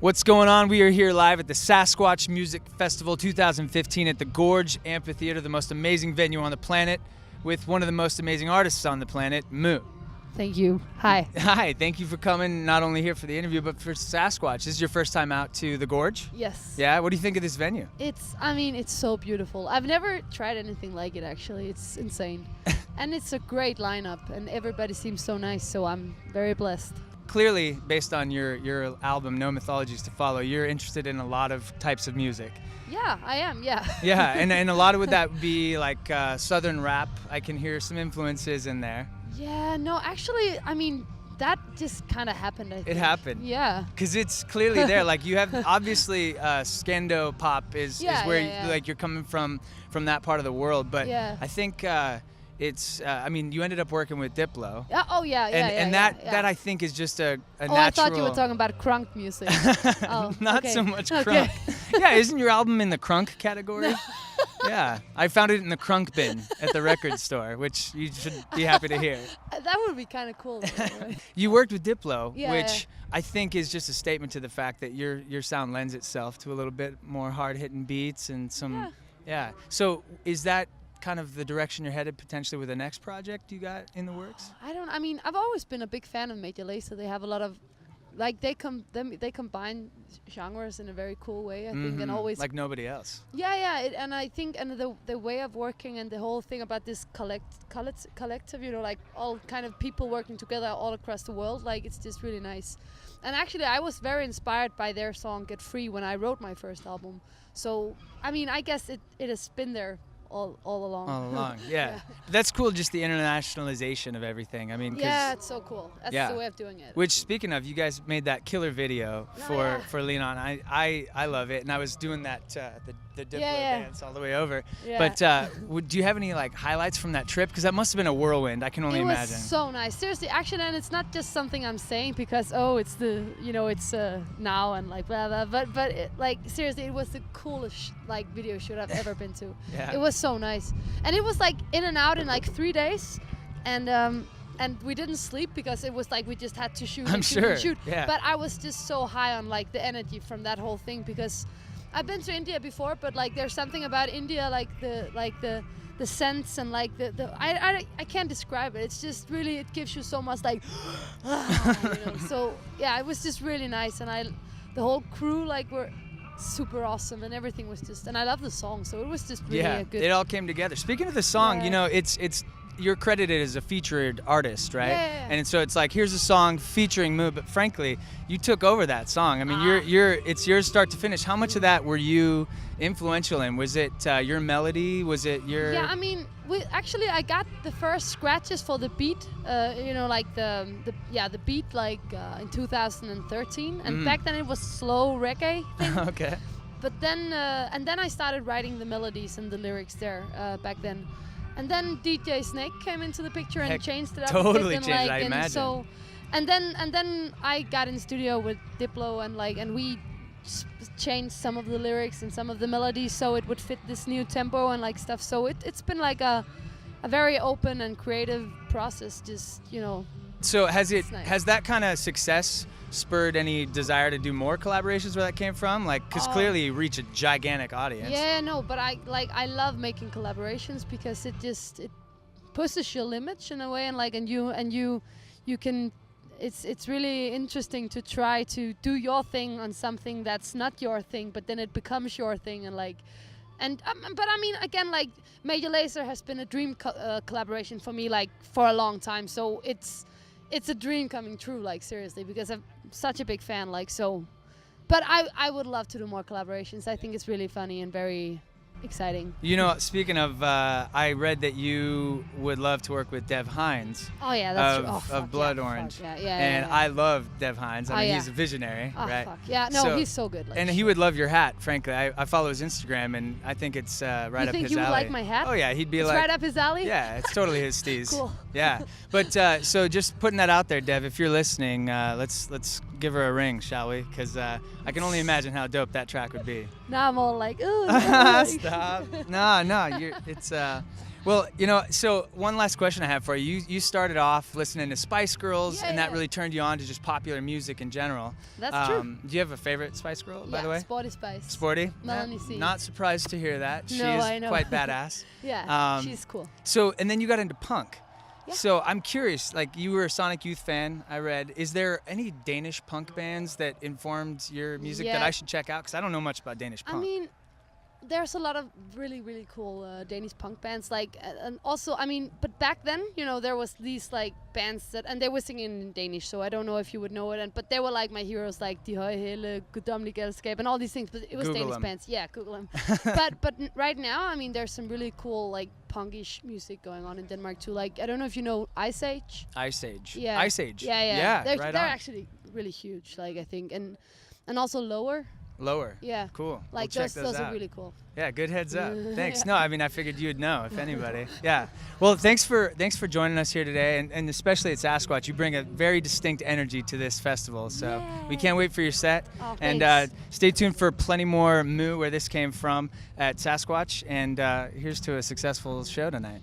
What's going on? We are here live at the Sasquatch Music Festival 2015 at the Gorge Amphitheater, the most amazing venue on the planet, with one of the most amazing artists on the planet, Moo. Thank you. Hi. Hi, thank you for coming, not only here for the interview, but for Sasquatch. This is your first time out to the Gorge? Yes. Yeah? What do you think of this venue? It's so beautiful. I've never tried anything like it, actually. It's insane. And it's a great lineup, and everybody seems so nice, so I'm very blessed. Clearly, based on your album, No Mythologies to Follow, you're interested in a lot of types of music. Yeah, I am, yeah. Yeah, and a lot of that would be like Southern rap. I can hear some influences in there. Yeah, no, actually, I mean, that just kind of happened, I think. It happened. Yeah. Because it's clearly there. Like, you have, obviously, Skendo pop is where like you're coming from that part of the world. But I think it's, I mean, you ended up working with Diplo. And that I think is just a natural. I thought you were talking about crunk music. Not so much crunk. Yeah, isn't your album in the crunk category? Yeah, I found it in the crunk bin at the record store, which you should be happy to hear. That would be kind of cool. Right? You worked with Diplo, which I think is just a statement to the fact that your sound lends itself to a little bit more hard-hitting beats and some. Yeah. So is that kind of the direction you're headed potentially with the next project you got in the works? I mean, I've always been a big fan of Major Lazer. They have a lot of, like, they combine genres in a very cool way, I think, and always like nobody else. And I think, and the way of working and the whole thing about this collective, you know, like all kind of people working together all across the world, like it's just really nice. And actually, I was very inspired by their song "Get Free" when I wrote my first album. So, I mean, I guess it has been there all along. All along, yeah. That's cool, just the internationalization of everything. I mean, it's so cool. That's the way of doing it. Which, speaking of, you guys made that killer video for Lean On. I love it, and I was doing that the Diplo dance all the way over. Yeah. But do you have any like highlights from that trip? Because that must have been a whirlwind. I can only imagine. It was so nice. Seriously, actually, and it's not just something I'm saying because it's the it's now and like blah blah. But it, like seriously, it was the coolest like video shoot I've ever been to. Yeah. It was so nice, and it was like in and out in like 3 days, and we didn't sleep because it was like we just had to shoot and shoot. Yeah. But I was just so high on like the energy from that whole thing because I've been to India before, but like there's something about India, like the sense and like I can't describe it. It's just really, it gives you so much like So yeah, it was just really nice, and the whole crew like were super awesome, and everything was just, and I love the song, so it was just really a good. It all came together. Speaking of the song, it's you're credited as a featured artist, right? Yeah. And so it's like, here's a song featuring Moo, but frankly, you took over that song. I mean, it's yours start to finish. How much of that were you influential in? Was it your melody? Was it your? Yeah, I mean, I got the first scratches for the beat, like the beat like in 2013, and back then it was slow reggae thing. Okay. But then and then I started writing the melodies and the lyrics there back then. And then DJ Snake came into the picture and changed it up. Totally a bit, changed, I and imagine. So, and then I got in the studio with Diplo and we changed some of the lyrics and some of the melodies so it would fit this new tempo and like stuff. So it's been like a very open and creative process. Just So has nice. that kind of success spurred any desire to do more collaborations where that came from? Like, because clearly you reach a gigantic audience. Yeah, no, but I love making collaborations because it pushes your limits in a way, and you can. It's really interesting to try to do your thing on something that's not your thing, but then it becomes your thing, and like. But I mean, again, like Major Lazer has been a dream collaboration for me, like for a long time. So it's a dream coming true, like seriously, because I'm such a big fan, like so. But I would love to do more collaborations. I think it's really funny and very exciting. Speaking of, I read that you would love to work with Dev Hynes. Oh yeah, that's true. Of Blood Orange. Fuck. I love Dev Hynes. I mean, he's a visionary, right? Fuck. Yeah, no, he's so good. Like, and he would love your hat, frankly. I follow his Instagram, and I think it's right up his alley. You think he would like my hat? Oh yeah, he'd be it's like. right up his alley? Yeah, it's totally his steez. Cool. Yeah, but so just putting that out there, Dev, if you're listening, let's give her a ring, shall we? Because I can only imagine how dope that track would be. Now I'm all like, ooh. Stop. No, Well, you know, so one last question I have for you. You started off listening to Spice Girls, and that really turned you on to just popular music in general. That's true. Do you have a favorite Spice Girl, by the way? Sporty Spice. Sporty? Melanie C. Not surprised to hear that. She No, is I know. quite badass. Yeah, she's cool. So, and then you got into punk. Yeah. So I'm curious, like you were a Sonic Youth fan, I read. Is there any Danish punk bands that informed your music that I should check out? Because I don't know much about Danish punk. I mean, there's a lot of really, really cool Danish punk bands. Like, and also, I mean, but back then, you know, there was these like bands that, and they were singing in Danish, so I don't know if you would know it. But they were like my heroes, like De Høje Hæle, Guddommelig Galskab, and all these things. But it was Google Danish them. bands. Yeah, Google them. but right now, I mean, there's some really cool like punkish music going on in Denmark too. Like, I don't know if you know Ice Age. Ice Age. Yeah. Ice Age. Yeah. They're right they're on. actually really huge. Like I think, and also Lower. Lower. Yeah. Cool. Like we'll check those out. are really cool. Yeah, good heads up. Thanks. Yeah. No, I mean, I figured you'd know if anybody. Yeah. Well, thanks for joining us here today, and especially at Sasquatch. You bring a very distinct energy to this festival, so we can't wait for your set. Oh, and thanks. stay tuned for plenty more Moo, where this came from, at Sasquatch. And here's to a successful show tonight.